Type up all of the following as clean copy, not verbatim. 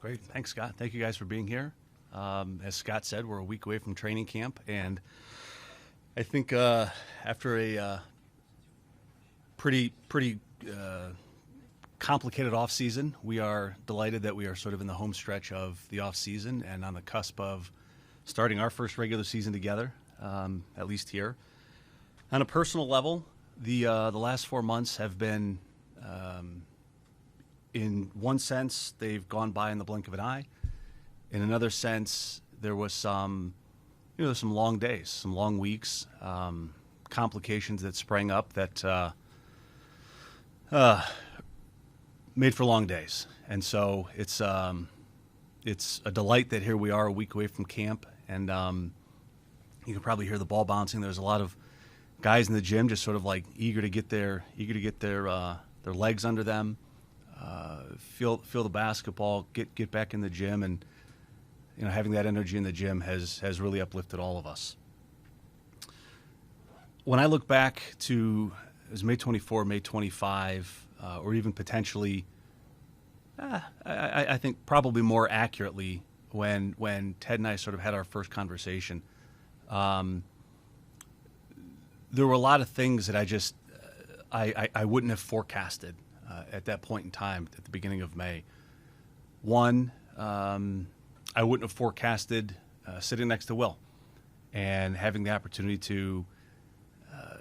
Great. Thanks, Scott. Thank you guys for being here. As Scott said, we're a week away from training camp, and I think after a pretty complicated off season, we are delighted that we are sort of in the home stretch of the off season and on the cusp of starting our first regular season together, at least here. On a personal level, the last 4 months have been, in one sense, they've gone by in the blink of an eye. In another sense, there was some long days, some long weeks, complications that sprang up that made for long days. And so it's a delight that here we are a week away from camp, and you can probably hear the ball bouncing. There's a lot of guys in the gym just sort of like eager to get their legs under them, feel the basketball, get back in the gym, and having that energy in the gym has really uplifted all of us. When I look back to it was May 24, May 25, or even potentially, I think probably more accurately when Ted and I sort of had our first conversation. There were a lot of things that I wouldn't have forecasted at that point in time at the beginning of May. One, I wouldn't have forecasted sitting next to Will and having the opportunity to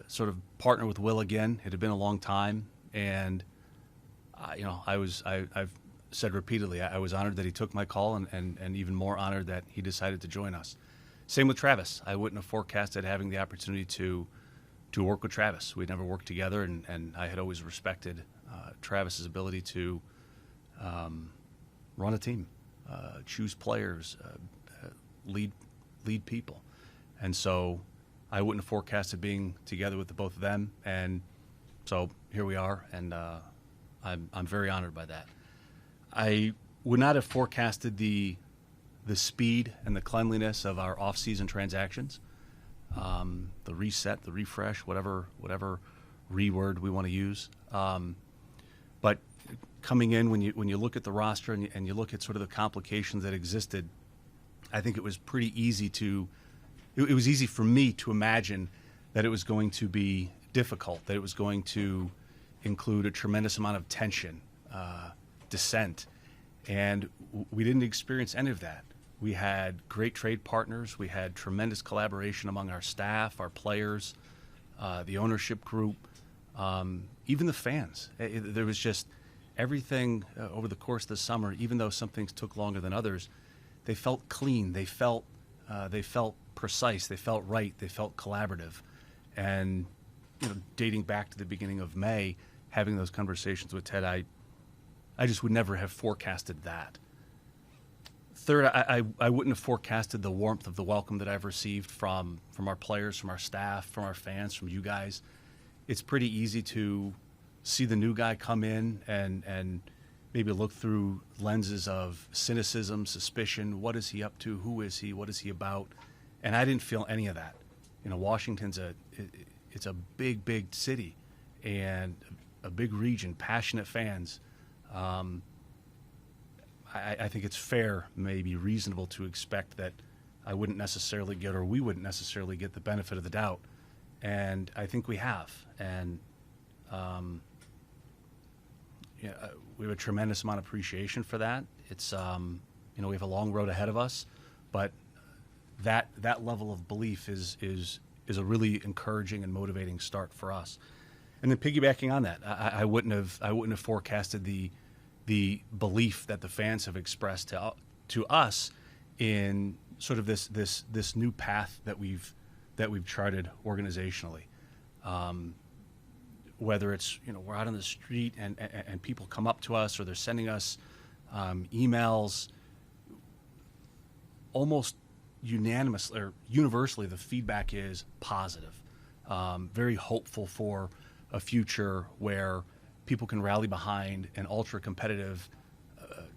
sort of partner with Will again. It had been a long time, and I've said repeatedly I was honored that he took my call, and even more honored that he decided to join us. Same with Travis. I wouldn't have forecasted having the opportunity to work with Travis. We'd never worked together, and I had always respected Travis's ability to run a team, choose players, lead people. And so I wouldn't have forecasted being together with the both of them. And so here we are, and I'm very honored by that. I would not have forecasted the speed and the cleanliness of our off-season transactions, the reset, the refresh, whatever re-word we want to use. But coming in, when you look at the roster and you look at sort of the complications that existed, I think it was pretty easy it was easy for me to imagine that it was going to be difficult, that it was going to include a tremendous amount of tension, dissent, and we didn't experience any of that. We had great trade partners. We had tremendous collaboration among our staff, our players, the ownership group, even the fans. There was just everything over the course of the summer. Even though some things took longer than others, they felt clean. They felt precise. They felt right. They felt collaborative. And dating back to the beginning of May, having those conversations with Ted, I just would never have forecasted that. Third, I wouldn't have forecasted the warmth of the welcome that I've received from our players, from our staff, from our fans, from you guys. It's pretty easy to see the new guy come in and maybe look through lenses of cynicism, suspicion. What is he up to? Who is he? What is he about? And I didn't feel any of that. Washington's it's a big city and a big region, passionate fans. I think it's fair, maybe reasonable to expect that I wouldn't necessarily get, or we wouldn't necessarily get, the benefit of the doubt. And I think we have. And we have a tremendous amount of appreciation for that. It's, we have a long road ahead of us, but that level of belief is a really encouraging and motivating start for us. And then piggybacking on that, I wouldn't have forecasted the belief that the fans have expressed to us in sort of this new path that we've charted organizationally. Whether it's we're out on the street and people come up to us, or they're sending us emails, almost unanimously or universally the feedback is positive, very hopeful for a future where people can rally behind an ultra-competitive,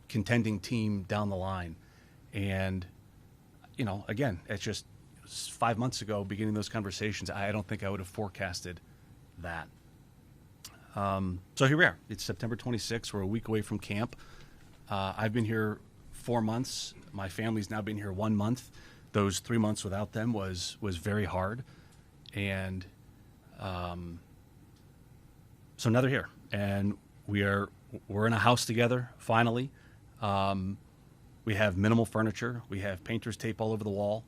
contending team down the line. And, again, it's just 5 months ago, beginning those conversations, I don't think I would have forecasted that. So here we are. It's September 26th. We're a week away from camp. I've been here 4 months. My family's now been here 1 month. Those 3 months without them was very hard. And so now they're here. And we're in a house together, finally. We have minimal furniture. We have painter's tape all over the wall,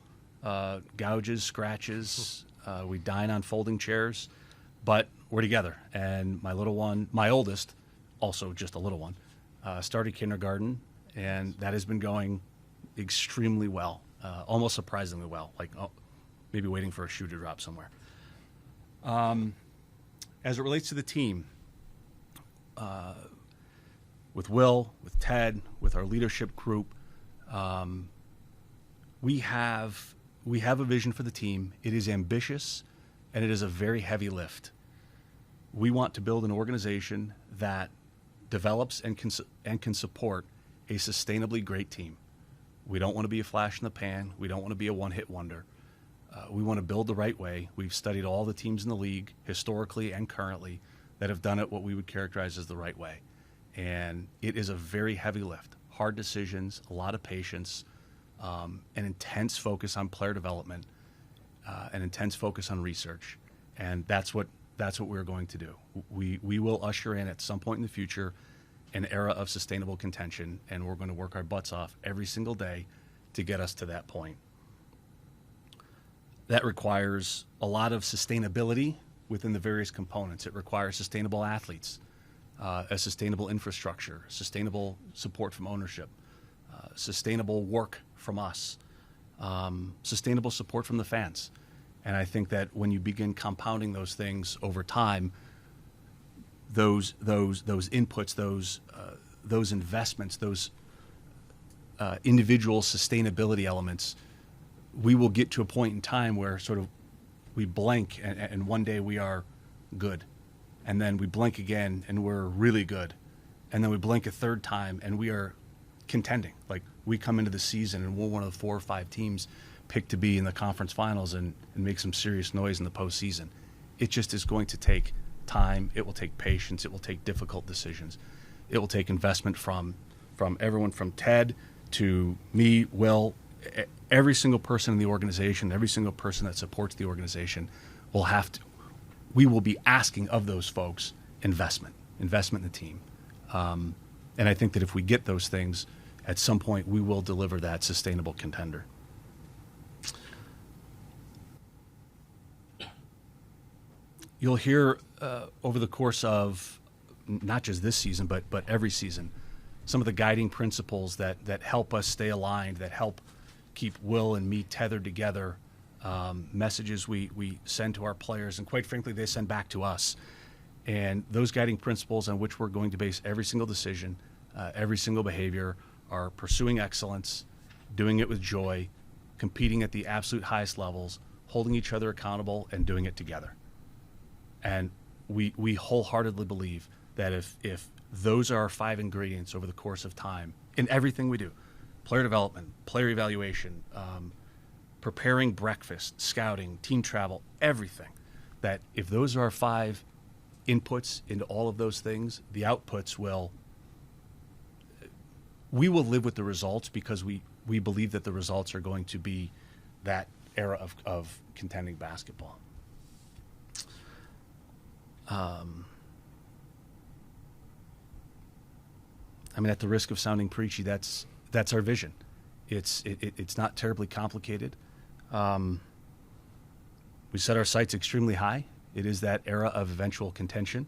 gouges, scratches. We dine on folding chairs. But we're together. And my little one, my oldest, also just a little one, started kindergarten. And that has been going extremely well, almost surprisingly well, like maybe waiting for a shoe to drop somewhere. As it relates to the team, with Will, with Ted, with our leadership group, we have a vision for the team. It is ambitious, and it is a very heavy lift. We want to build an organization that develops and can support a sustainably great team. We don't want to be a flash in the pan. We don't want to be a one-hit wonder. We want to build the right way. We've studied all the teams in the league, historically and currently, that have done it what we would characterize as the right way. And it is a very heavy lift. Hard decisions, a lot of patience, an intense focus on player development, an intense focus on research. And that's what we're going to do. We will usher in at some point in the future an era of sustainable contention, and we're going to work our butts off every single day to get us to that point. That requires a lot of sustainability within the various components. It requires sustainable athletes, a sustainable infrastructure, sustainable support from ownership, sustainable work from us, sustainable support from the fans. And I think that when you begin compounding those things over time, those inputs, those investments, those individual sustainability elements, we will get to a point in time where sort of we blink and one day we are good. And then we blink again and we're really good. And then we blink a third time and we are contending. Like, we come into the season and we're one of the 4 or 5 teams picked to be in the conference finals and make some serious noise in the postseason. It just is going to take time. It will take patience. It will take difficult decisions. It will take investment from everyone, from Ted to me, Will. Every single person in the organization, every single person that supports the organization we will be asking of those folks investment in the team. And I think that if we get those things, at some point we will deliver that sustainable contender. You'll hear over the course of not just this season, but every season, some of the guiding principles that help us stay aligned, that help keep Will and me tethered together, messages we send to our players, and quite frankly, they send back to us. And those guiding principles on which we're going to base every single decision, every single behavior, are pursuing excellence, doing it with joy, competing at the absolute highest levels, holding each other accountable, and doing it together. And we wholeheartedly believe that if those are our 5 ingredients over the course of time in everything we do, player development, player evaluation, preparing breakfast, scouting, team travel, everything, that if those are our 5 inputs into all of those things, the outputs we will live with the results, because we believe that the results are going to be that era of contending basketball. I mean, at the risk of sounding preachy, that's our vision. It's not terribly complicated. We set our sights extremely high. It is that era of eventual contention.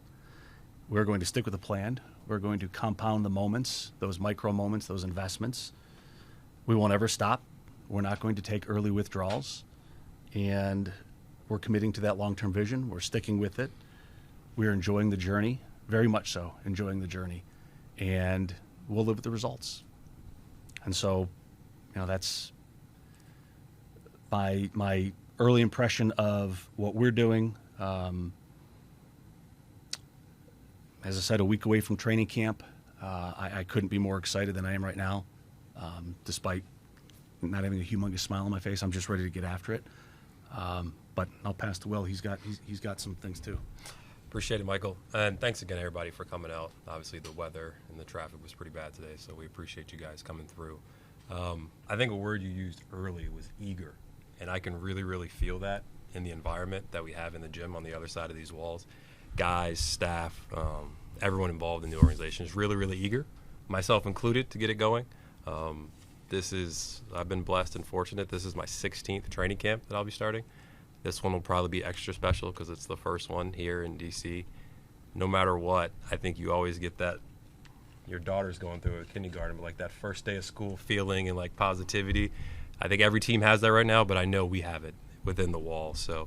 We're going to stick with the plan. We're going to compound the moments, those micro moments, those investments. We won't ever stop. We're not going to take early withdrawals. And we're committing to that long-term vision. We're sticking with it. We're enjoying the journey, very much so, enjoying the journey. And we'll live with the results. And so, that's my early impression of what we're doing. As I said, a week away from training camp. I couldn't be more excited than I am right now, despite not having a humongous smile on my face. I'm just ready to get after it. But I'll pass to Will. He's got some things too. Appreciate it, Michael. And thanks again, everybody, for coming out. Obviously, the weather and the traffic was pretty bad today, so we appreciate you guys coming through. I think a word you used early was eager, and I can really, really feel that in the environment that we have in the gym on the other side of these walls. Guys, staff, everyone involved in the organization is really, really eager, myself included, to get it going. I've been blessed and fortunate. This is my 16th training camp that I'll be starting. This one will probably be extra special because it's the first one here in D.C. No matter what, I think you always get that, your daughter's going through a kindergarten, but like that first day of school feeling and like positivity. I think every team has that right now, but I know we have it within the walls. So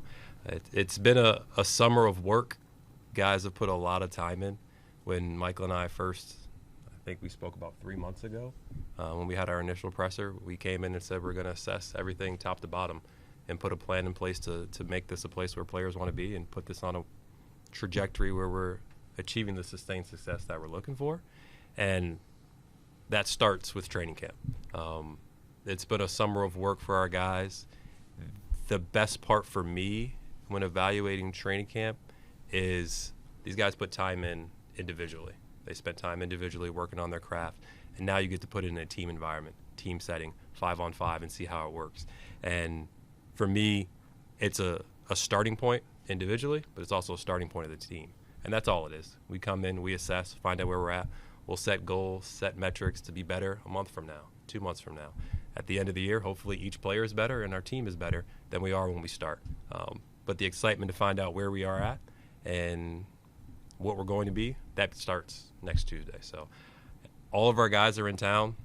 it's been a summer of work. Guys have put a lot of time in. When Michael and I first, I think we spoke about 3 months ago, when we had our initial presser, we came in and said we're going to assess everything top to bottom and put a plan in place to make this a place where players want to be and put this on a trajectory where we're achieving the sustained success that we're looking for. And that starts with training camp. It's been a summer of work for our guys. The best part for me when evaluating training camp is these guys put time in individually. They spent time individually working on their craft, and now you get to put it in a team environment, team setting, 5-on-5, and see how it works. And for me, it's a starting point individually, but it's also a starting point of the team. And that's all it is. We come in, we assess, find out where we're at. We'll set goals, set metrics to be better a month from now, 2 months from now. At the end of the year, hopefully each player is better and our team is better than we are when we start. But the excitement to find out where we are at and what we're going to be, that starts next Tuesday. So all of our guys are in town.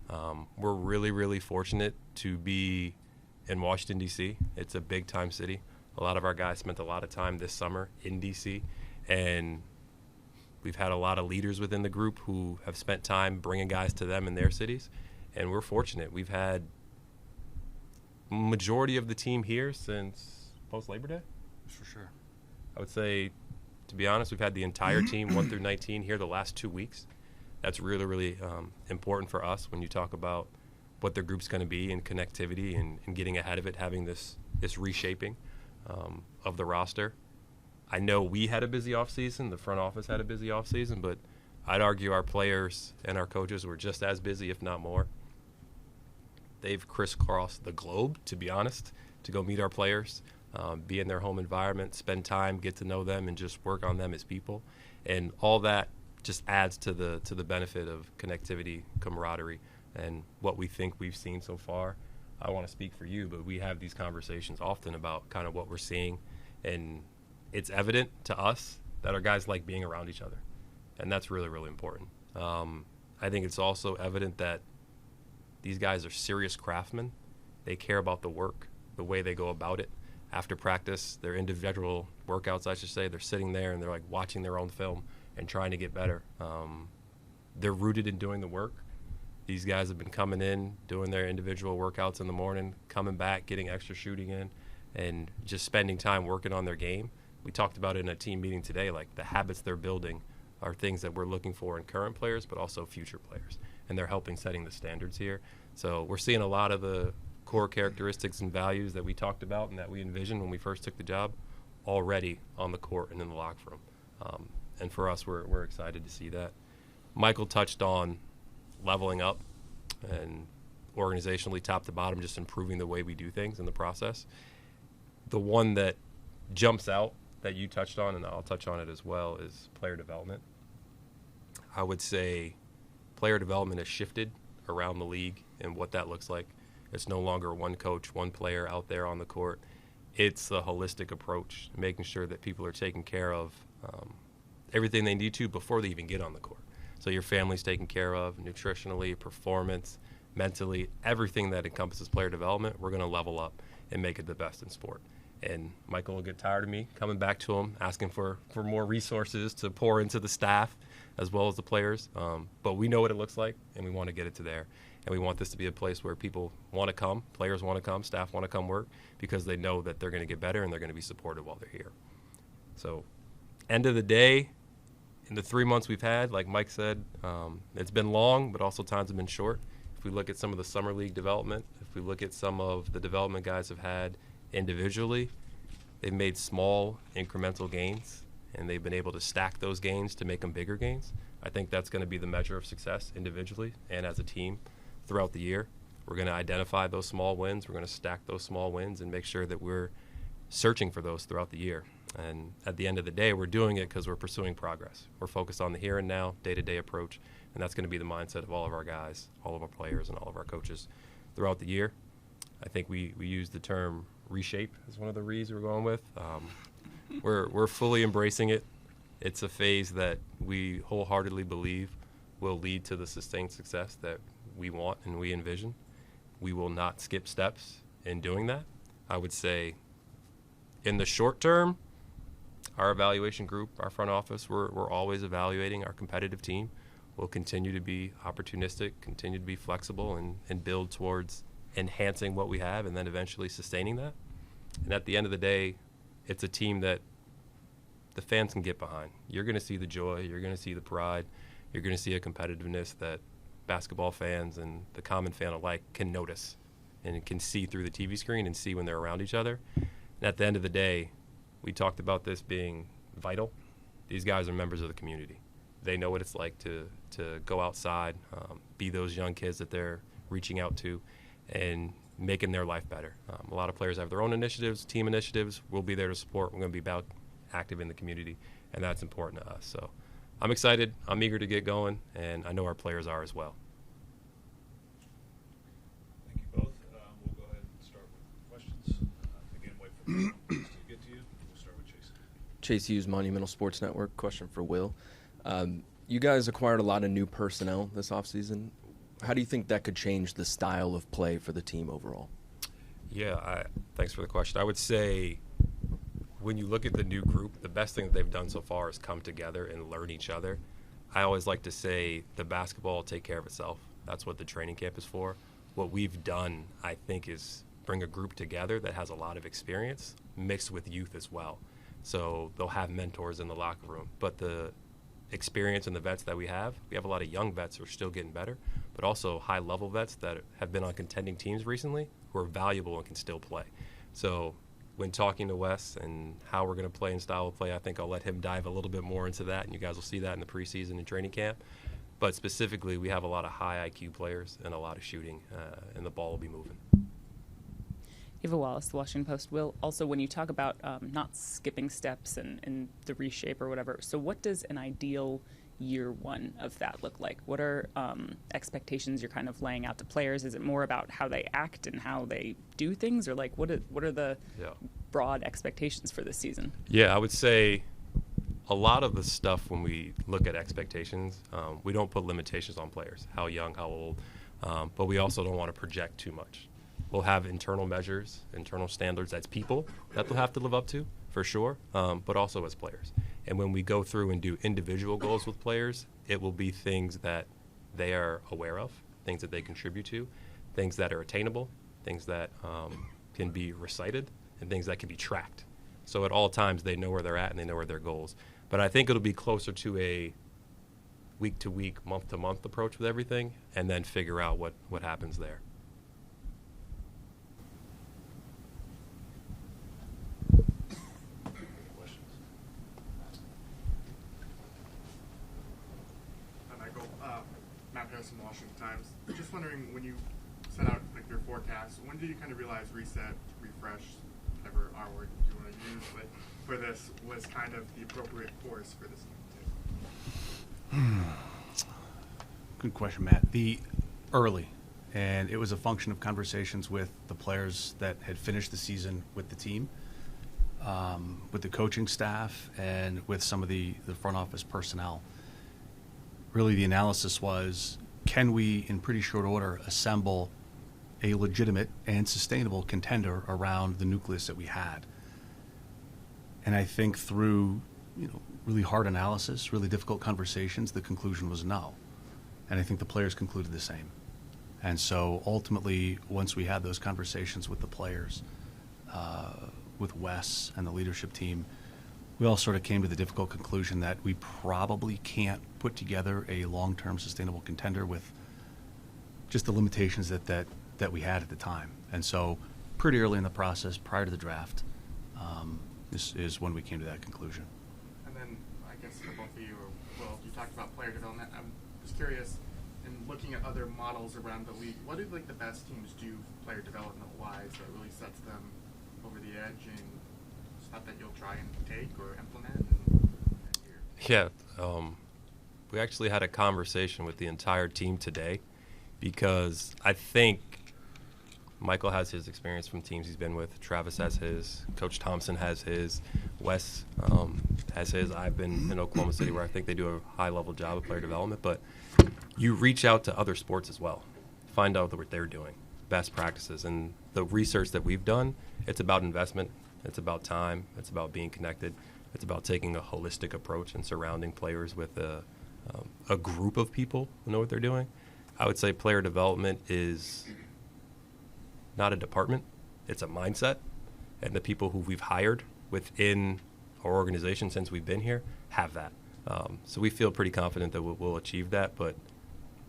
We're really, really fortunate to be in Washington, D.C. It's a big-time city. A lot of our guys spent a lot of time this summer in D.C., and we've had a lot of leaders within the group who have spent time bringing guys to them in their cities, and we're fortunate. We've had majority of the team here since post-Labor Day. For sure. I would say, to be honest, we've had the entire team, 1 through 19, here the last 2 weeks. That's really, really important for us when you talk about what their group's going to be and connectivity and getting ahead of it, having this reshaping of the roster. I know we had a busy offseason. The front office had a busy offseason, but I'd argue our players and our coaches were just as busy, if not more. They've crisscrossed the globe, to be honest, to go meet our players, be in their home environment, spend time, get to know them, and just work on them as people. And all that just adds to the benefit of connectivity, camaraderie, and what we think we've seen so far. I want to speak for you, but we have these conversations often about kind of what we're seeing, and it's evident to us that our guys like being around each other, and that's really, really important. I think it's also evident that these guys are serious craftsmen. They care about the work, the way they go about it. After practice, their individual workouts, I should say, they're sitting there and they're like watching their own film and trying to get better. They're rooted in doing the work. These guys have been coming in, doing their individual workouts in the morning, coming back, getting extra shooting in, and just spending time working on their game. We talked about it in a team meeting today, like the habits they're building are things that we're looking for in current players, but also future players. And they're helping setting the standards here. So we're seeing a lot of the core characteristics and values that we talked about and that we envisioned when we first took the job already on the court and in the locker room. And for us, we're excited to see that. Michael touched on leveling up and organizationally top to bottom, just improving the way we do things in the process. The one that jumps out that you touched on, and I'll touch on it as well, is player development. I would say player development has shifted around the league and what that looks like. It's no longer one coach, one player out there on the court. It's a holistic approach, making sure that people are taken care of everything they need to before they even get on the court. So your family's taken care of, nutritionally, performance, mentally, everything that encompasses player development, we're going to level up and make it the best in sport. And Michael will get tired of me coming back to him, asking for more resources to pour into the staff as well as the players. But we know what it looks like, and we want to get it to there. And we want this to be a place where people want to come, players want to come, staff want to come work because they know that they're going to get better and they're going to be supported while they're here. So end of the day, in the 3 months we've had, like Mike said, it's been long, but also times have been short. If we look at some of the summer league development, if we look at some of the development guys have had individually, they've made small incremental gains, and they've been able to stack those gains to make them bigger gains. I think that's going to be the measure of success individually and as a team throughout the year. We're going to identify those small wins. We're going to stack those small wins and make sure that we're searching for those throughout the year. And at the end of the day, we're doing it because we're pursuing progress. We're focused on the here and now, day-to-day approach, and that's going to be the mindset of all of our guys, all of our players, and all of our coaches throughout the year. I think we use the term reshape as one of the re's we're going with. We're fully embracing it. It's a phase that we wholeheartedly believe will lead to the sustained success that we want and we envision. We will not skip steps in doing that. I would say in the short term, our evaluation group, our front office, we're always evaluating our competitive team. We'll continue to be opportunistic, continue to be flexible, and build towards enhancing what we have and then eventually sustaining that. And at the end of the day, it's a team that the fans can get behind. You're going to see the joy. You're going to see the pride. You're going to see a competitiveness that basketball fans and the common fan alike can notice and can see through the TV screen and see when they're around each other. And at the end of the day, we talked about this being vital. These guys are members of the community. They know what it's like to go outside, be those young kids that they're reaching out to and making their life better. A lot of players have their own initiatives, team initiatives. We'll be there to support. We're going to be about active in the community, and that's important to us. So I'm excited. I'm eager to get going, and I know our players are as well. Thank you both. We'll go ahead and start with questions. Again, wait for the questions to get to you. We'll start with Chase. Chase Hughes, Monumental Sports Network. Question for Will. You guys acquired a lot of new personnel this offseason. How do you think that could change the style of play for the team overall? Yeah, thanks for the question. I would say when you look at the new group, the best thing that they've done so far is come together and learn each other. I always like to say the basketball will take care of itself. That's what the training camp is for. What we've done, I think, is bring a group together that has a lot of experience mixed with youth as well. So they'll have mentors in the locker room. But the experience and the vets that we have a lot of young vets who are still getting better, but also high-level vets that have been on contending teams recently who are valuable and can still play. So when talking to Wes and how we're going to play and style of play, I think I'll let him dive a little bit more into that, and you guys will see that in the preseason and training camp. But specifically, we have a lot of high IQ players and a lot of shooting, and the ball will be moving. Eva Wallace, The Washington Post. Will, also when you talk about not skipping steps and the reshape or whatever, so what does an ideal year one of that look like? What are expectations you're kind of laying out to players? Is it more about how they act and how they do things, or like what are the broad expectations for this season? Yeah, I would say a lot of the stuff when we look at expectations, we don't put limitations on players, how young, how old, but we also don't want to project too much. We'll have internal measures, internal standards as people that they'll have to live up to, for sure, but also as players. And when we go through and do individual goals with players, it will be things that they are aware of, things that they contribute to, things that are attainable, things that can be recited, and things that can be tracked. So at all times, they know where they're at and they know where their goals. But I think it'll be closer to a week-to-week, month-to-month approach with everything, and then figure out what happens there. From the Washington Times. Just wondering, when you set out like your forecast, when did you kind of realize reset, refresh, whatever R word you want to use, but for this was kind of the appropriate course for this team? Good question, Matt. The early, and it was a function of conversations with the players that had finished the season with the team, with the coaching staff, and with some of the front office personnel. Really, the analysis was, can we, in pretty short order, assemble a legitimate and sustainable contender around the nucleus that we had? And I think through, really hard analysis, really difficult conversations, the conclusion was no. And I think the players concluded the same. And so ultimately, once we had those conversations with the players, with Wes and the leadership team, we all sort of came to the difficult conclusion that we probably can't put together a long-term sustainable contender with just the limitations that we had at the time. And so pretty early in the process, prior to the draft, this is when we came to that conclusion. And then for both of you. Well, you talked about player development. I'm just curious, in looking at other models around the league, what do like the best teams do player development wise that really sets them over the edge and stuff that you'll try and take or implement? Yeah, we actually had a conversation with the entire team today because I think Michael has his experience from teams he's been with. Travis has his. Coach Thompson has his. Wes has his. I've been in Oklahoma City where I think they do a high-level job of player development. But you reach out to other sports as well. Find out what they're doing, best practices. And the research that we've done, it's about investment. It's about time. It's about being connected. It's about taking a holistic approach and surrounding players with a group of people who know what they're doing. I would say player development is not a department, it's a mindset. And the people who we've hired within our organization since we've been here have that. So we feel pretty confident that we'll achieve that. But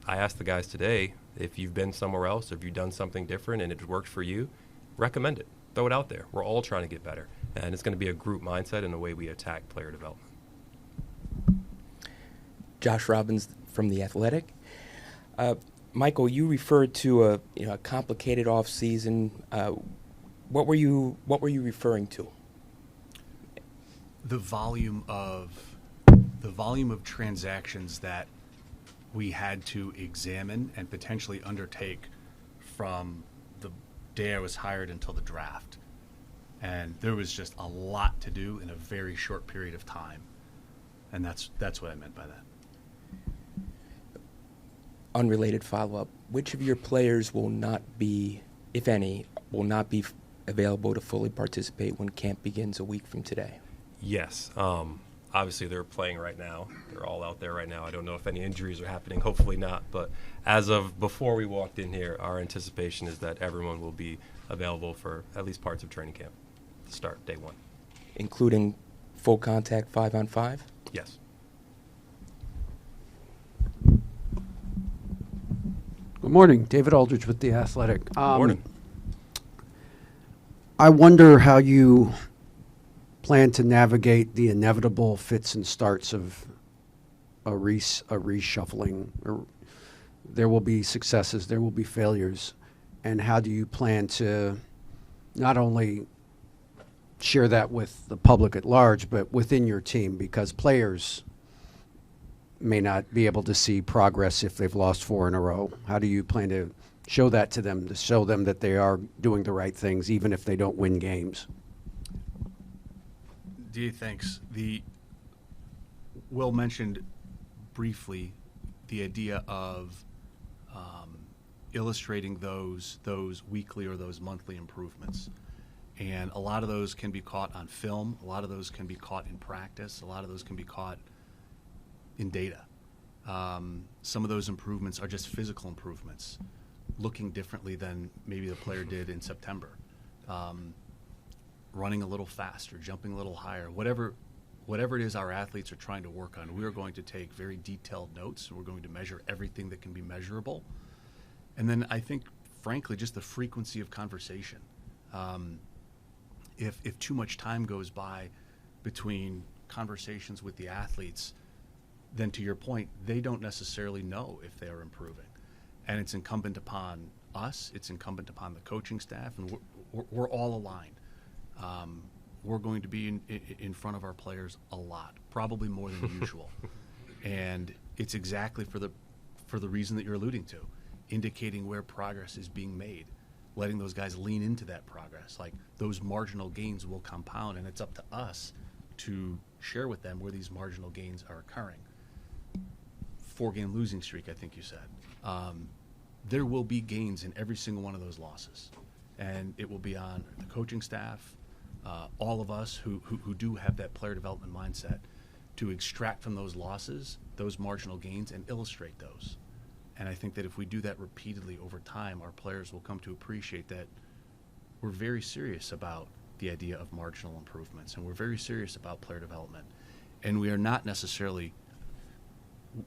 I asked the guys today, if you've been somewhere else, if you've done something different and it worked for you, recommend it. Throw it out there. We're all trying to get better. And it's going to be a group mindset in the way we attack player development. Josh Robbins from The Athletic. Michael, you referred to a complicated off season. What were you referring to? The volume of transactions that we had to examine and potentially undertake from the day I was hired until the draft. And there was just a lot to do in a very short period of time. And that's what I meant by that. Unrelated follow-up. Which of your players will not be, if any, available to fully participate when camp begins a week from today? Yes. Obviously, they're playing right now. They're all out there right now. I don't know if any injuries are happening. Hopefully not. But as of before we walked in here, our anticipation is that everyone will be available for at least parts of training camp to start day one. Including full contact 5-on-5? Yes. Good morning. David Aldridge with The Athletic. Good morning. I wonder how you plan to navigate the inevitable fits and starts of a reshuffling. There will be successes, there will be failures. And how do you plan to not only share that with the public at large, but within your team? Because players may not be able to see progress if they've lost 4 in a row. How do you plan to show that to them, to show them that they are doing the right things, even if they don't win games? D, thanks. Will mentioned briefly the idea of illustrating those weekly or those monthly improvements. And a lot of those can be caught on film. A lot of those can be caught in practice. A lot of those can be caught in data. Some of those improvements are just physical improvements, looking differently than maybe the player did in September. Running a little faster, jumping a little higher, whatever it is our athletes are trying to work on, we are going to take very detailed notes. We're going to measure everything that can be measurable. And then I think, frankly, just the frequency of conversation. If too much time goes by between conversations with the athletes, then to your point, they don't necessarily know if they are improving. And it's incumbent upon us, it's incumbent upon the coaching staff, and we're all aligned. We're going to be in front of our players a lot, probably more than usual. And it's exactly for the reason that you're alluding to, indicating where progress is being made, letting those guys lean into that progress. Like, those marginal gains will compound, and it's up to us to share with them where these marginal gains are occurring. 4-game losing streak, I think you said. There will be gains in every single one of those losses. And it will be on the coaching staff, all of us who do have that player development mindset, to extract from those losses those marginal gains and illustrate those. And I think that if we do that repeatedly over time, our players will come to appreciate that we're very serious about the idea of marginal improvements, and we're very serious about player development. And we are not necessarily,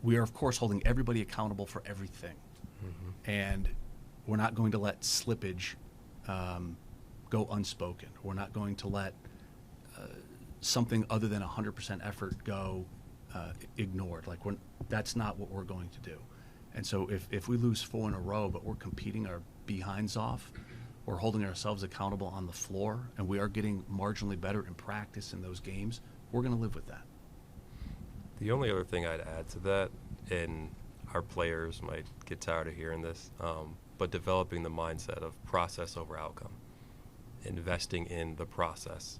we are of course holding everybody accountable for everything. Mm-hmm. And we're not going to let slippage go unspoken. We're not going to let something other than 100% effort go ignored. Like that's not what we're going to do. And so if we lose 4 in a row, but we're competing our behinds off, we're holding ourselves accountable on the floor, and we are getting marginally better in practice in those games, we're going to live with that. The only other thing I'd add to that, and our players might get tired of hearing this, but developing the mindset of process over outcome, investing in the process.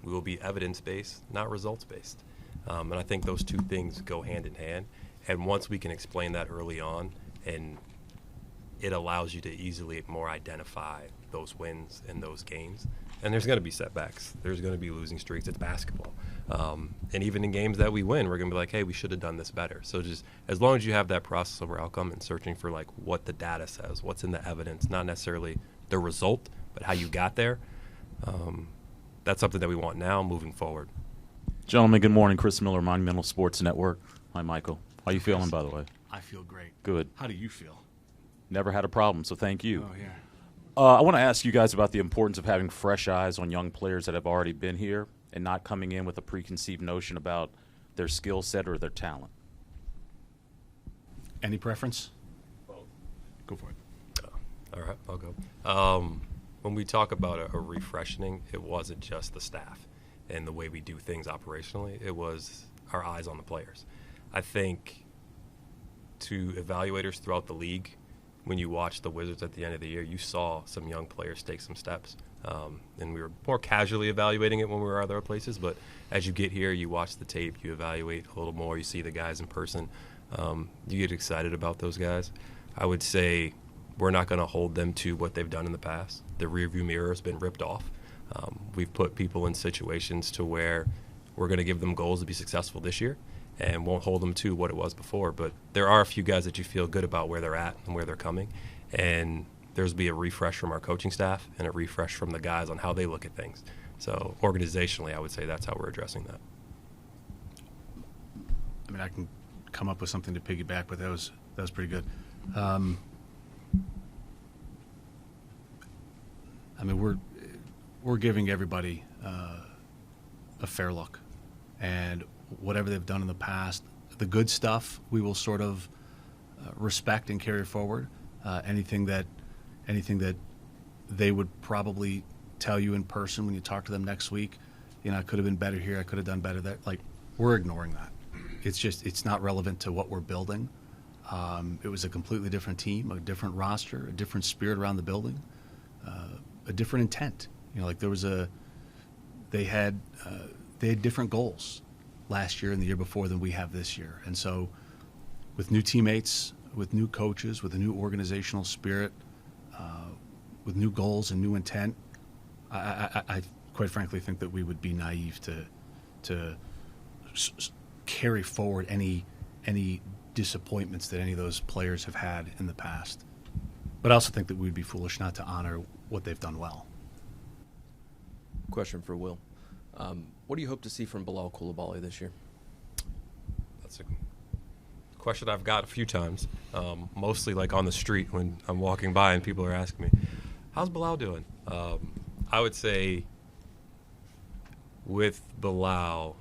We will be evidence-based, not results-based. And I think those two things go hand in hand. And once we can explain that early on, and it allows you to easily more identify those wins and those games. And there's going to be setbacks. There's going to be losing streaks. It's basketball. And even in games that we win, we're going to be like, hey, we should have done this better. So just as long as you have that process over outcome and searching for like what the data says, what's in the evidence, not necessarily the result, but how you got there, that's something that we want now moving forward. Gentlemen, good morning. Chris Miller, Monumental Sports Network. Hi, Michael. How you feeling, by the way? I feel great. Good. How do you feel? Never had a problem, so thank you. Oh, yeah. I want to ask you guys about the importance of having fresh eyes on young players that have already been here and not coming in with a preconceived notion about their skill set or their talent. Any preference? Both. Go for it. All right, I'll go. When we talk about a refreshing, it wasn't just the staff and the way we do things operationally. It was our eyes on the players. I think to evaluators throughout the league, when you watched the Wizards at the end of the year, you saw some young players take some steps. And we were more casually evaluating it when we were other places. But as you get here, you watch the tape, you evaluate a little more, you see the guys in person. You get excited about those guys. I would say we're not going to hold them to what they've done in the past. The rearview mirror has been ripped off. We've put people in situations to where we're going to give them goals to be successful this year and won't hold them to what it was before. But there are a few guys that you feel good about where they're at and where they're coming. And there's be a refresh from our coaching staff and a refresh from the guys on how they look at things. So organizationally, I would say that's how we're addressing that. I mean, I can come up with something to piggyback, but that was pretty good. I mean, we're giving everybody a fair look, and whatever they've done in the past, the good stuff we will sort of respect and carry forward. Anything that they would probably tell you in person when you talk to them next week, you know, I could have been better here, I could have done better there. Like, we're ignoring that. It's not relevant to what we're building. It was a completely different team, a different roster, a different spirit around the building, a different intent. You know, like they had different goals last year and the year before than we have this year. And so with new teammates, with new coaches, with a new organizational spirit, with new goals and new intent, I quite frankly think that we would be naive to carry forward any disappointments that any of those players have had in the past. But I also think that we'd be foolish not to honor what they've done well. Question for Will. What do you hope to see from Bilal Coulibaly this year? That's a question I've got a few times, mostly like on the street when I'm walking by and people are asking me, how's Bilal doing? I would say with Bilal,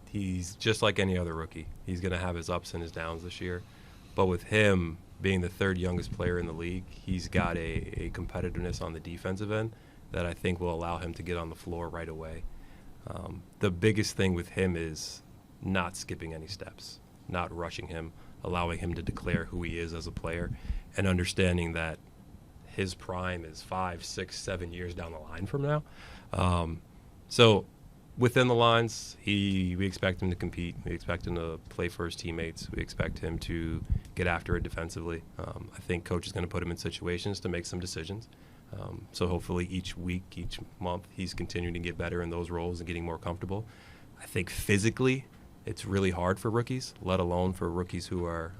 he's just like any other rookie. He's going to have his ups and his downs this year. But with him being the third youngest player in the league, he's got a competitiveness on the defensive end that I think will allow him to get on the floor right away. The biggest thing with him is not skipping any steps, not rushing him, allowing him to declare who he is as a player, and understanding that his prime is 5, 6, 7 years down the line from now. So within the lines, we expect him to compete. We expect him to play for his teammates. We expect him to get after it defensively. I think coach is going to put him in situations to make some decisions. So hopefully each week, each month, he's continuing to get better in those roles and getting more comfortable. I think physically it's really hard for rookies, let alone for rookies who are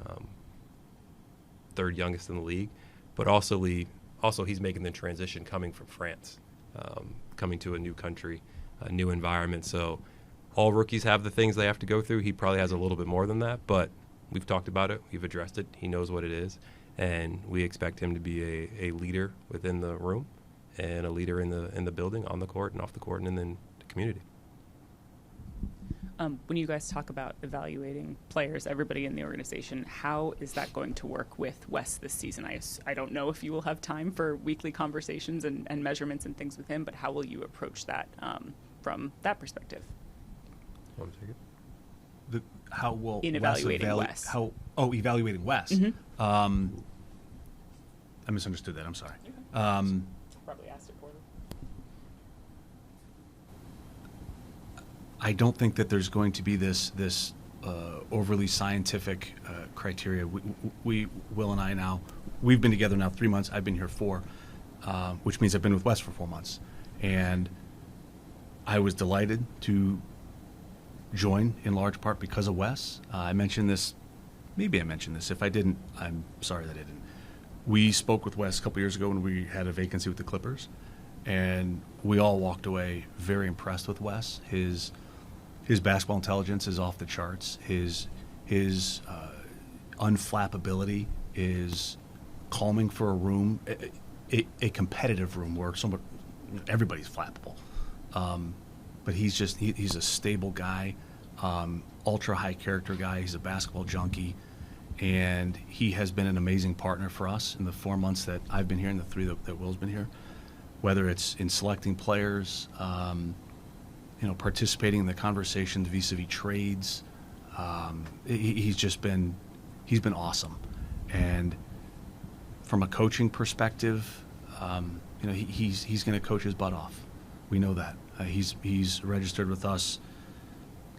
third youngest in the league. But also he's making the transition coming from France, coming to a new country, a new environment. So all rookies have the things they have to go through. He probably has a little bit more than that, but we've talked about it. We've addressed it. He knows what it is. And we expect him to be a leader within the room and a leader in the building, on the court and off the court, and in the community. When you guys talk about evaluating players, everybody in the organization, how is that going to work with Wes this season? I don't know if you will have time for weekly conversations and measurements and things with him, but how will you approach that from that perspective? Want to take it? How will In Wes evaluating Wes. Evaluating Wes. Mm-hmm. I misunderstood that. I'm sorry. Probably asked it for them. I don't think that there's going to be this overly scientific criteria. We Will and I now, we've been together now 3 months. I've been here 4, which means I've been with Wes for 4 months. And I was delighted to join in large part because of Wes. I mentioned this, maybe I mentioned this. If I didn't, I'm sorry that I didn't. We spoke with Wes a couple years ago when we had a vacancy with the Clippers, and we all walked away very impressed with Wes. His basketball intelligence is off the charts. His unflappability is calming for a room, a competitive room where everybody's flappable. But he's a stable guy, ultra high character guy. He's a basketball junkie, and he has been an amazing partner for us in the 4 months that I've been here and the 3 that Will's been here. Whether it's in selecting players, participating in the conversations vis-a-vis trades, he's been awesome. And from a coaching perspective, he's going to coach his butt off. We know that. He's registered with us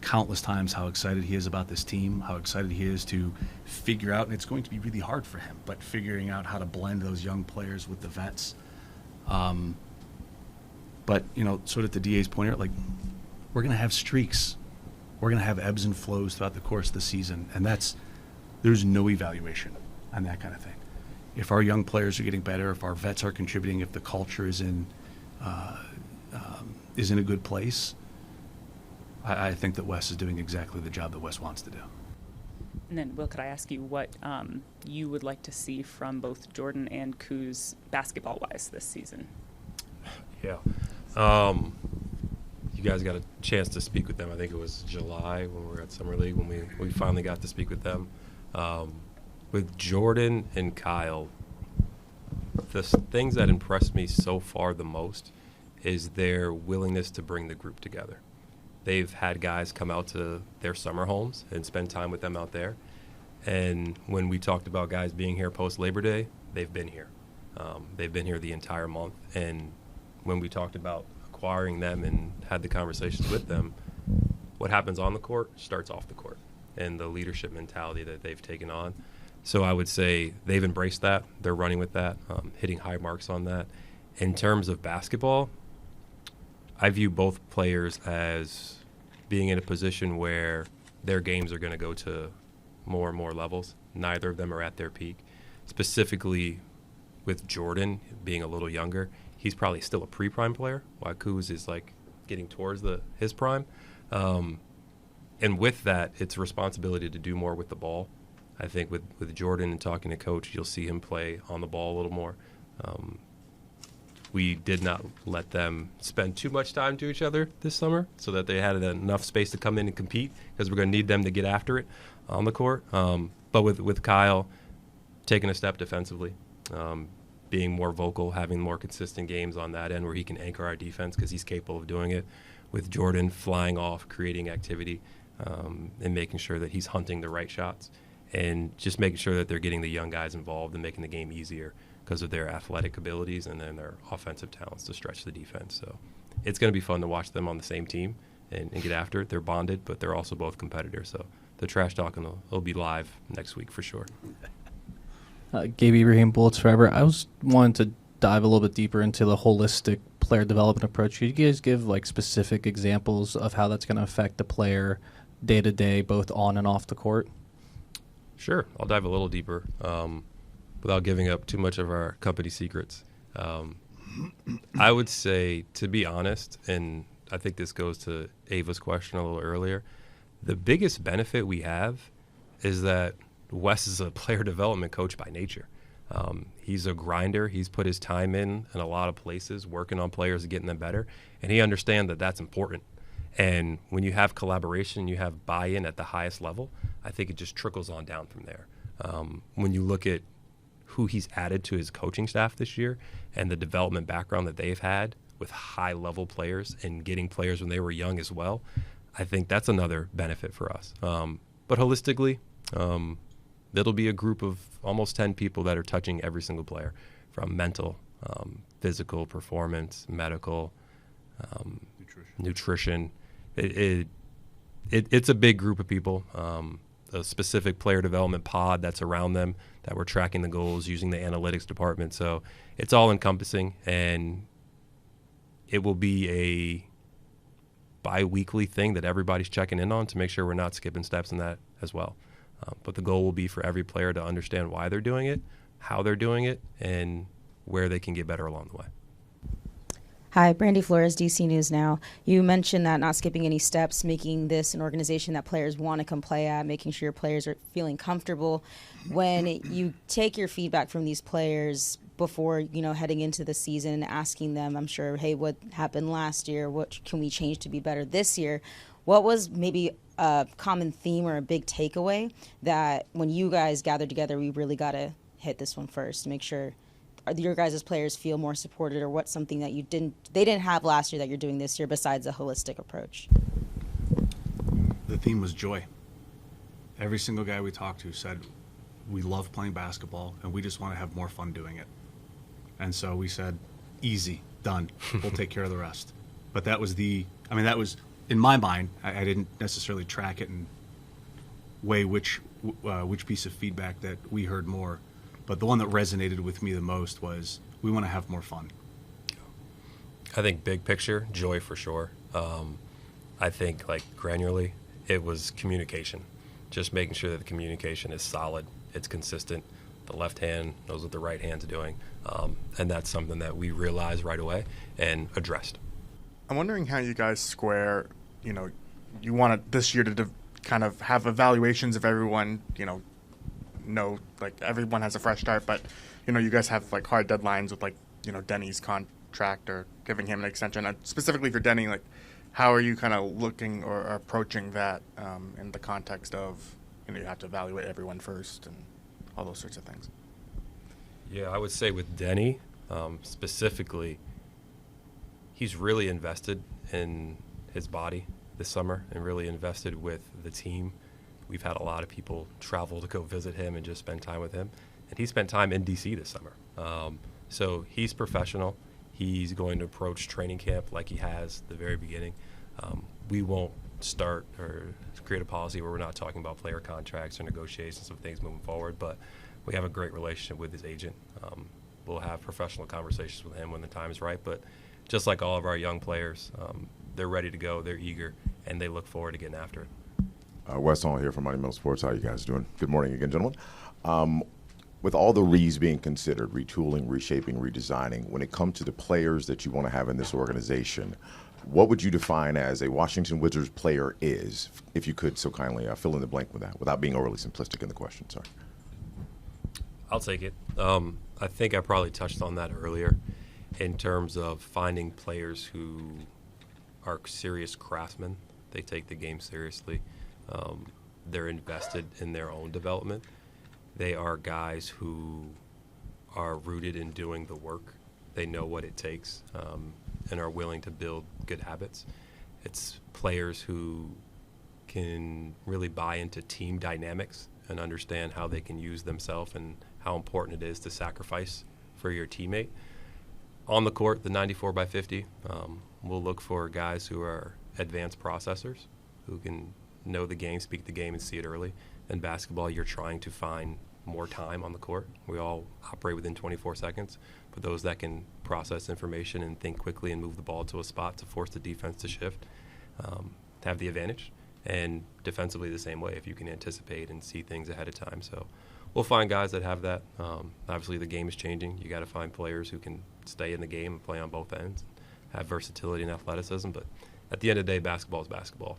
countless times how excited he is about this team, how excited he is to figure out, and it's going to be really hard for him, but figuring out how to blend those young players with the vets. But, sort of to DA's point, like, we're going to have streaks. We're going to have ebbs and flows throughout the course of the season, and there's no evaluation on that kind of thing. If our young players are getting better, if our vets are contributing, if the culture is in a good place, I think that Wes is doing exactly the job that Wes wants to do. And then, Will, could I ask you what you would like to see from both Jordan and Kuz basketball-wise this season? Yeah. You guys got a chance to speak with them. I think it was July when we were at Summer League when we finally got to speak with them. With Jordan and Kyle, the things that impressed me so far the most is their willingness to bring the group together. They've had guys come out to their summer homes and spend time with them out there. And when we talked about guys being here post-Labor Day, they've been here. They've been here the entire month. And when we talked about acquiring them and had the conversations with them, what happens on the court starts off the court, and the leadership mentality that they've taken on. So I would say they've embraced that. They're running with that, hitting high marks on that. In terms of basketball, I view both players as being in a position where their games are going to go to more and more levels. Neither of them are at their peak. Specifically with Jordan being a little younger, he's probably still a pre-prime player, while Kuz is like getting towards his prime. And with that, it's a responsibility to do more with the ball. I think with Jordan and talking to Coach, you'll see him play on the ball a little more. We did not let them spend too much time to each other this summer so that they had enough space to come in and compete, because we're going to need them to get after it on the court. But with Kyle, taking a step defensively, being more vocal, having more consistent games on that end where he can anchor our defense because he's capable of doing it. With Jordan flying off, creating activity, and making sure that he's hunting the right shots, and just making sure that they're getting the young guys involved and making the game easier because of their athletic abilities and then their offensive talents to stretch the defense. So it's going to be fun to watch them on the same team and get after it. They're bonded, but they're also both competitors. So the trash talking will be live next week for sure. Gabe Ibrahim, Bullets Forever. I was wanting to dive a little bit deeper into the holistic player development approach. Could you guys give like specific examples of how that's going to affect the player day to day, both on and off the court? Sure. I'll dive a little deeper without giving up too much of our company secrets. I would say, to be honest, and I think this goes to Ava's question a little earlier, the biggest benefit we have is that Wes is a player development coach by nature. He's a grinder. He's put his time in a lot of places, working on players and getting them better, and he understands that that's important. And when you have collaboration, you have buy-in at the highest level, I think it just trickles on down from there. When you look at who he's added to his coaching staff this year and the development background that they've had with high-level players and getting players when they were young as well, I think that's another benefit for us. But holistically, it'll be a group of almost 10 people that are touching every single player, from mental, physical, performance, medical, nutrition. It's a big group of people. A specific player development pod that's around them that we're tracking the goals using the analytics department. So it's all encompassing, and it will be a bi-weekly thing that everybody's checking in on to make sure we're not skipping steps in that as well. But the goal will be for every player to understand why they're doing it, how they're doing it, and where they can get better along the way. Hi, Brandy Flores, DC News Now. You mentioned that not skipping any steps, making this an organization that players want to come play at, making sure your players are feeling comfortable. When you take your feedback from these players before, heading into the season, asking them, I'm sure, hey, what happened last year? What can we change to be better this year? What was maybe a common theme or a big takeaway that when you guys gathered together, we really got to hit this one first, make sure your guys' players feel more supported, or what's something that they didn't have last year that you're doing this year besides a holistic approach? The theme was joy. Every single guy we talked to said, we love playing basketball and we just want to have more fun doing it. And so we said, easy, done. We'll take care of the rest. But that was in my mind, I didn't necessarily track it and weigh which piece of feedback that we heard more. But the one that resonated with me the most was, we want to have more fun. I think big picture, joy for sure. I think granularly, it was communication. Just making sure that the communication is solid, it's consistent. The left hand knows what the right hand's doing. And that's something that we realized right away and addressed. I'm wondering how you guys square, you want this year to kind of have evaluations of everyone, everyone has a fresh start, but you guys have hard deadlines with Denny's contract or giving him an extension. And specifically for Denny, how are you kind of looking or approaching that in the context of you have to evaluate everyone first and all those sorts of things? Yeah, I would say with Denny specifically, he's really invested in his body this summer and really invested with the team. We've had a lot of people travel to go visit him and just spend time with him. And he spent time in D.C. this summer. So he's professional. He's going to approach training camp like he has at the very beginning. We won't start or create a policy where we're not talking about player contracts or negotiations of things moving forward, but we have a great relationship with his agent. We'll have professional conversations with him when the time is right. But just like all of our young players, they're ready to go, they're eager, and they look forward to getting after it. Wes Unseld here from Monumental Sports. How are you guys doing? Good morning again, gentlemen. With all the re's being considered, retooling, reshaping, redesigning, when it comes to the players that you want to have in this organization, what would you define as a Washington Wizards player is, if you could so kindly fill in the blank with that, without being overly simplistic in the question? Sorry. I'll take it. I think I probably touched on that earlier in terms of finding players who are serious craftsmen. They take the game seriously. They're invested in their own development. They are guys who are rooted in doing the work. They know what it takes and are willing to build good habits. It's players who can really buy into team dynamics and understand how they can use themselves and how important it is to sacrifice for your teammate. On the court, the 94/50, we'll look for guys who are advanced processors, who can know the game, speak the game, and see it early. In basketball, you're trying to find more time on the court. We all operate within 24 seconds, but those that can process information and think quickly and move the ball to a spot to force the defense to shift have the advantage. And defensively the same way, if you can anticipate and see things ahead of time. So we'll find guys that have that. Obviously the game is changing. You got to find players who can stay in the game and play on both ends, have versatility and athleticism, but at the end of the day, basketball is basketball.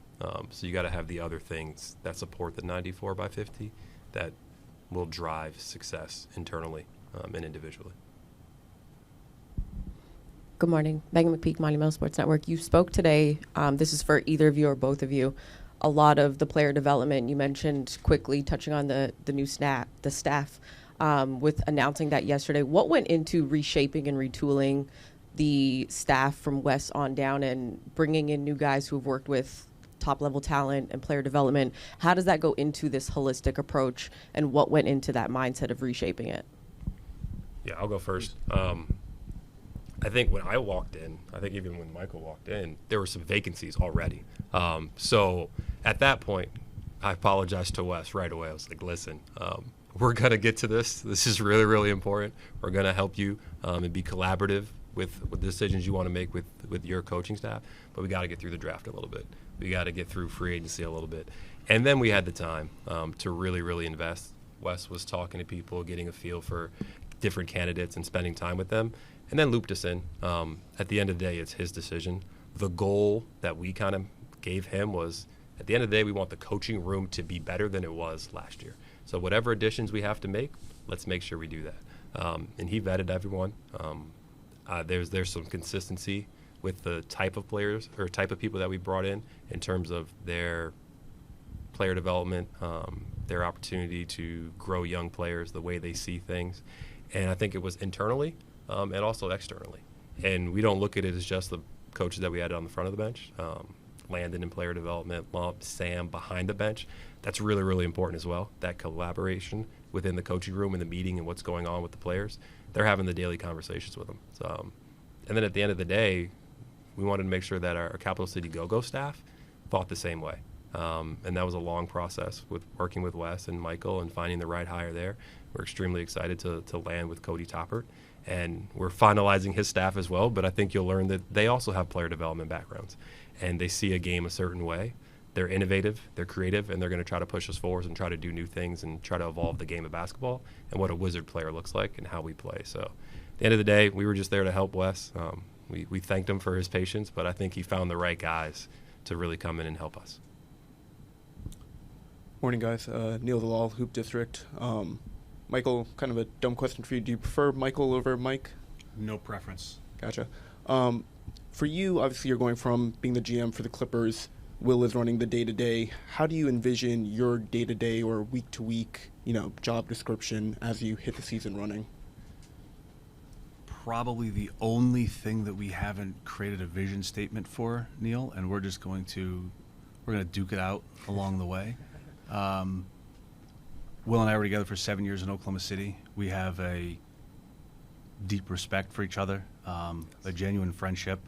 So you got to have the other things that support the 94/50 that will drive success internally and individually. Good morning. Megan McPeak, Monumental Sports Network. You spoke today, this is for either of you or both of you, a lot of the player development. You mentioned quickly touching on the new staff with announcing that yesterday. What went into reshaping and retooling the staff from Wes on down and bringing in new guys who have worked with top-level talent and player development? How does that go into this holistic approach, and what went into that mindset of reshaping it? Yeah, I'll go first. I think when I walked in, I think even when Michael walked in, there were some vacancies already. So at that point, I apologized to Wes right away. I was like, listen, we're going to get to this. This is really, really important. We're going to help you and be collaborative with the decisions you want to make with your coaching staff. But we got to get through the draft a little bit. We got to get through free agency a little bit. And then we had the time to really, really invest. Wes was talking to people, getting a feel for different candidates and spending time with them, and then looped us in. At the end of the day, it's his decision. The goal that we kind of gave him was, at the end of the day, we want the coaching room to be better than it was last year. So whatever additions we have to make, let's make sure we do that. And he vetted everyone. There's some consistency with the type of players or type of people that we brought in terms of their player development, their opportunity to grow young players, the way they see things. And I think it was internally and also externally. And we don't look at it as just the coaches that we had on the front of the bench. Landon in player development, Sam behind the bench. That's really, really important as well, that collaboration within the coaching room and the meeting and what's going on with the players. They're having the daily conversations with them. So, and then at the end of the day, we wanted to make sure that our Capital City Go-Go staff thought the same way. And that was a long process with working with Wes and Michael and finding the right hire there. We're extremely excited to land with Cody Toppert, and we're finalizing his staff as well. But I think you'll learn that they also have player development backgrounds, and they see a game a certain way. They're innovative, they're creative, and they're going to try to push us forward and try to do new things and try to evolve the game of basketball and what a Wizard player looks like and how we play. So at the end of the day, we were just there to help Wes. We thanked him for his patience, but I think he found the right guys to really come in and help us. Morning, guys. Neil Dalal, Hoop District. Michael, kind of a dumb question for you. Do you prefer Michael over Mike? No preference. Gotcha. For you, obviously, you're going from being the GM for the Clippers. Will is running the day-to-day. How do you envision your day-to-day or week-to-week, job description as you hit the season running? Probably the only thing that we haven't created a vision statement for, Neil, and we're going to duke it out along the way. Will and I were together for 7 years in Oklahoma City. We have a deep respect for each other, a genuine friendship,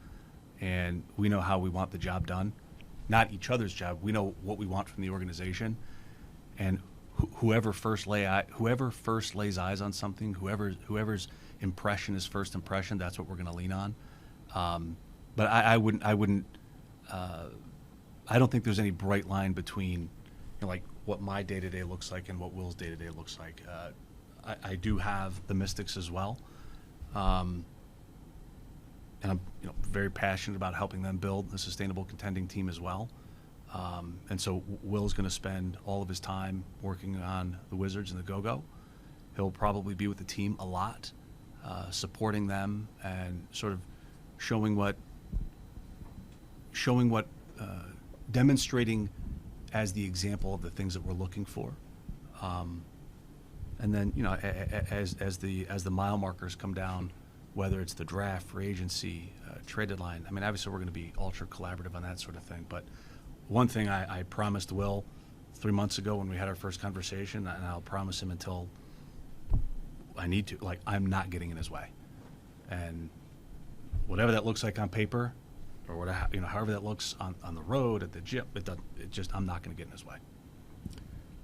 and we know how we want the job done. Not each other's job. We know what we want from the organization, and whoever first lays eyes on something, whoever's impression is first impression, that's what we're going to lean on. But I don't think there's any bright line between, like what my day-to-day looks like and what Will's day-to-day looks like. I do have the Mystics as well, and I'm very passionate about helping them build a sustainable contending team as well. And so Will's going to spend all of his time working on the Wizards and the Go-Go. He'll probably be with the team a lot, supporting them and sort of demonstrating as the example of the things that we're looking for. And then, as the mile markers come down, whether it's the draft, free agency, trade deadline, obviously we're going to be ultra collaborative on that sort of thing. But one thing I promised Will 3 months ago when we had our first conversation, and I'll promise him until I need to, I'm not getting in his way. And whatever that looks like on paper, or whatever, however that looks on the road, at the gym, I'm not going to get in his way.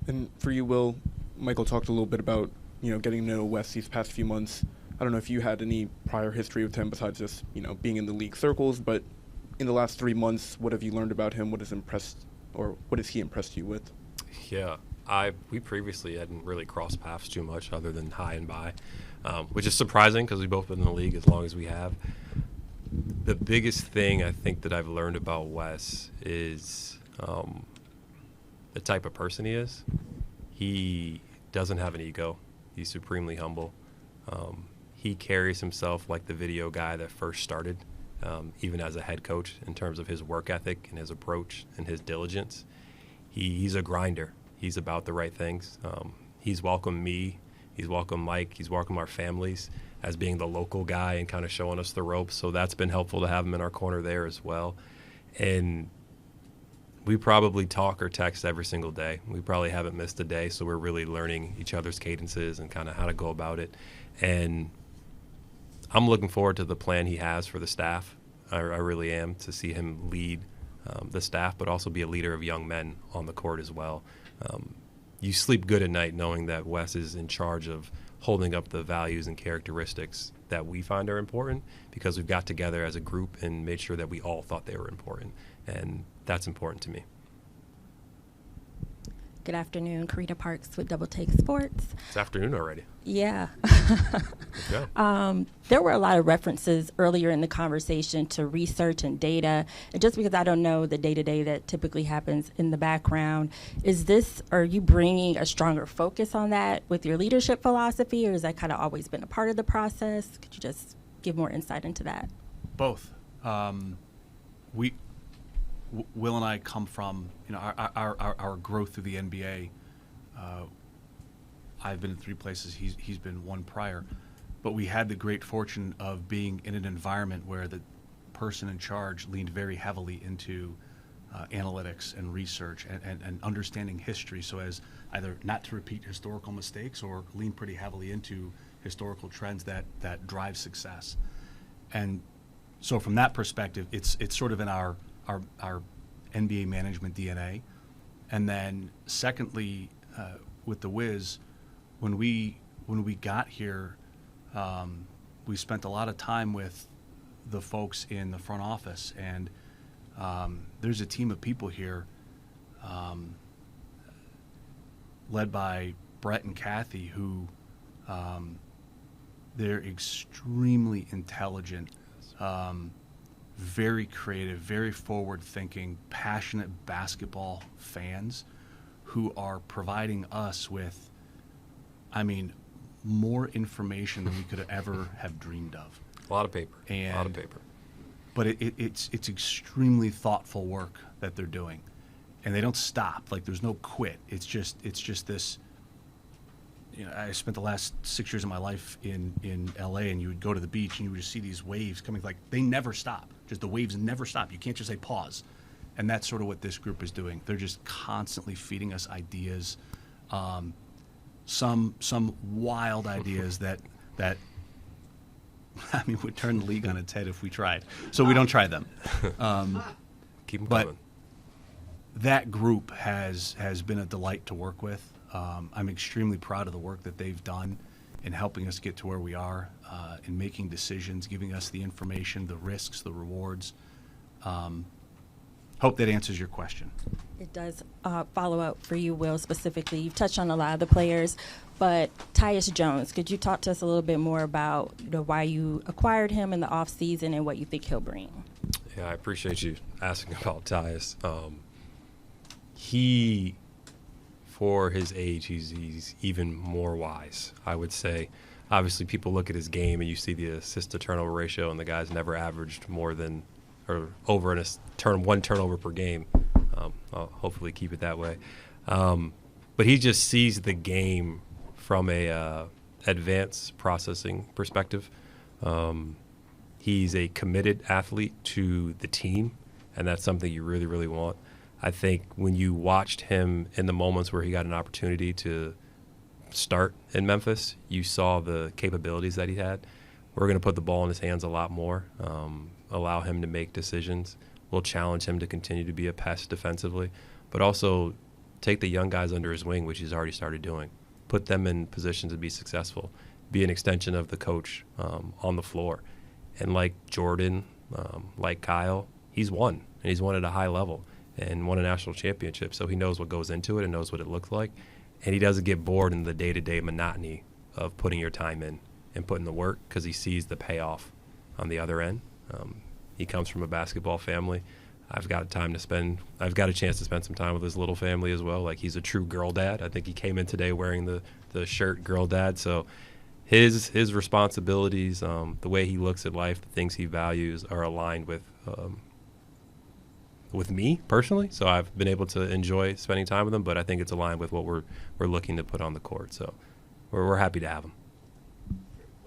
And for you, Will, Michael talked a little bit about, getting to know Wes these past few months. I don't know if you had any prior history with him besides just, being in the league circles, but in the last 3 months, what have you learned about him? What has he impressed you with? Yeah, we previously hadn't really crossed paths too much other than hi and bye, which is surprising because we've both been in the league as long as we have. The biggest thing I think that I've learned about Wes is the type of person he is. He doesn't have an ego. He's supremely humble. he carries himself like the video guy that first started, even as a head coach, in terms of his work ethic and his approach and his diligence. He's a grinder. He's about the right things. He's welcomed me. He's welcomed Mike. He's welcomed our families as being the local guy and kind of showing us the ropes. So that's been helpful to have him in our corner there as well. And we probably talk or text every single day. We probably haven't missed a day, so we're really learning each other's cadences and kind of how to go about it. And I'm looking forward to the plan he has for the staff. I really am, to see him lead the staff, but also be a leader of young men on the court as well. You sleep good at night knowing that Wes is in charge of holding up the values and characteristics that we find are important, because we've got together as a group and made sure that we all thought they were important. And that's important to me. Good afternoon, Karita Parks with Double Take Sports. It's afternoon already. Yeah. Okay. There were a lot of references earlier in the conversation to research and data. And just because I don't know the day-to-day that typically happens in the background, are you bringing a stronger focus on that with your leadership philosophy, or has that kind of always been a part of the process? Could you just give more insight into that? Both. Will and I come from, our growth through the NBA. I've been in 3 places. He's been one prior, but we had the great fortune of being in an environment where the person in charge leaned very heavily into analytics and research and understanding history, so as either not to repeat historical mistakes or lean pretty heavily into historical trends that drive success. And so from that perspective, it's sort of in our NBA management DNA. And then secondly, with the Wiz, when we got here, we spent a lot of time with the folks in the front office, and there's a team of people here led by Brett and Kathy who they're extremely intelligent, very creative, very forward-thinking, passionate basketball fans who are providing us with, more information than we could ever have dreamed of. A lot of paper. A lot of paper. But it's extremely thoughtful work that they're doing, and they don't stop. Like, there's no quit. It's just this. I spent the last 6 years of my life in LA, and you would go to the beach and you would just see these waves coming. Like, they never stop. Just the waves never stop. You can't just say pause. And that's sort of what this group is doing. They're just constantly feeding us ideas, some wild ideas that would turn the league on its head if we tried. So we don't try them. Keep them but coming. That group has been a delight to work with. I'm extremely proud of the work that they've done in helping us get to where we are, in making decisions, giving us the information, the risks, the rewards. Hope that answers your question. It does. Follow up for you, Will, specifically. You've touched on a lot of the players, but Tyus Jones, could you talk to us a little bit more about why you acquired him in the offseason and what you think he'll bring? Yeah, I appreciate you asking about Tyus. He, for his age, he's even more wise, I would say. Obviously, people look at his game and you see the assist-to-turnover ratio, and the guy's never averaged more than or over one turnover per game. I'll hopefully keep it that way. But he just sees the game from a advanced processing perspective. He's a committed athlete to the team, and that's something you really, really want. I think when you watched him in the moments where he got an opportunity to start in Memphis, you saw the capabilities that he had. We're going to put the ball in his hands a lot more, allow him to make decisions. We'll challenge him to continue to be a pest defensively, but also take the young guys under his wing, which he's already started doing. Put them in positions to be successful, be an extension of the coach on the floor. And like Jordan, like Kyle, he's won, and he's won at a high level and won a national championship, so he knows what goes into it and knows what it looks like. And he doesn't get bored in the day-to-day monotony of putting your time in and putting the work, because he sees the payoff on the other end. He comes from a basketball family. I've got a chance to spend some time with his little family as well. Like, he's a true girl dad. I think he came in today wearing the shirt girl dad. So his responsibilities, the way he looks at life, the things he values are aligned with me personally. So I've been able to enjoy spending time with him, but I think it's aligned with what we're looking to put on the court. So we're happy to have him.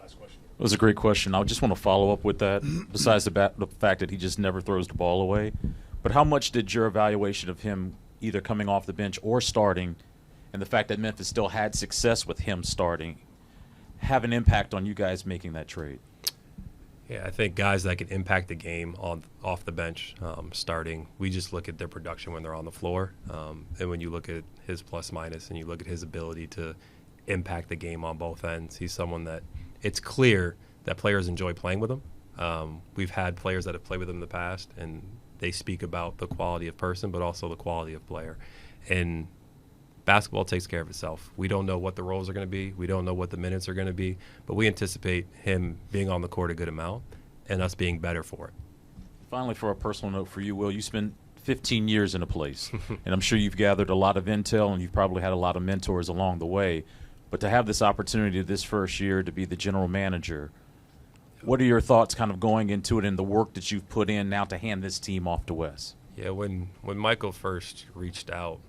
Last question. It was a great question. I just want to follow up with that, besides the fact that he just never throws the ball away. But how much did your evaluation of him either coming off the bench or starting, and the fact that Memphis still had success with him starting, have an impact on you guys making that trade? Yeah, I think guys that can impact the game off the bench, starting, we just look at their production when they're on the floor. And when you look at his plus minus and you look at his ability to impact the game on both ends, he's someone that it's clear that players enjoy playing with him. We've had players that have played with him in the past, and they speak about the quality of person, but also the quality of player. And basketball takes care of itself. We don't know what the roles are going to be. We don't know what the minutes are going to be, but we anticipate him being on the court a good amount and us being better for it. Finally, for a personal note for you, Will, you spent 15 years in a place, and I'm sure you've gathered a lot of intel, and you've probably had a lot of mentors along the way. But to have this opportunity this first year to be the general manager, what are your thoughts kind of going into it and the work that you've put in now to hand this team off to Wes? Yeah, when Michael first reached out,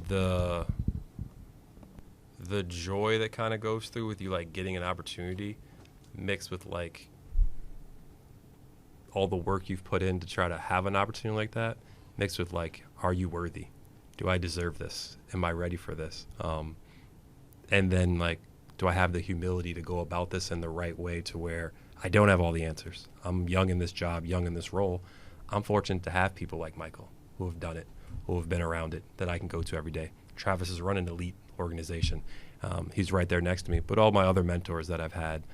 the joy that kind of goes through with you, like getting an opportunity mixed with like all the work you've put in to try to have an opportunity like that, mixed with like, are you worthy? Do I deserve this? Am I ready for this? And then like, do I have the humility to go about this in the right way to where I don't have all the answers? I'm young in this job, young in this role. I'm fortunate to have people like Michael who have done it, who have been around it, that I can go to every day. Travis is running an elite organization. He's right there next to me. But all my other mentors that I've had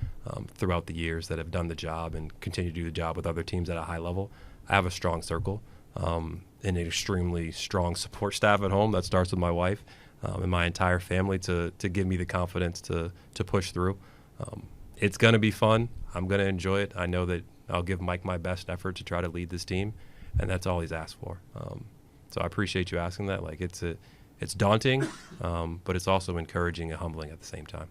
throughout the years that have done the job and continue to do the job with other teams at a high level, I have a strong circle and an extremely strong support staff at home that starts with my wife and my entire family to give me the confidence to push through. It's going to be fun. I'm going to enjoy it. I know that I'll give Mike my best effort to try to lead this team, and that's all he's asked for. So I appreciate you asking that. Like it's daunting, but it's also encouraging and humbling at the same time.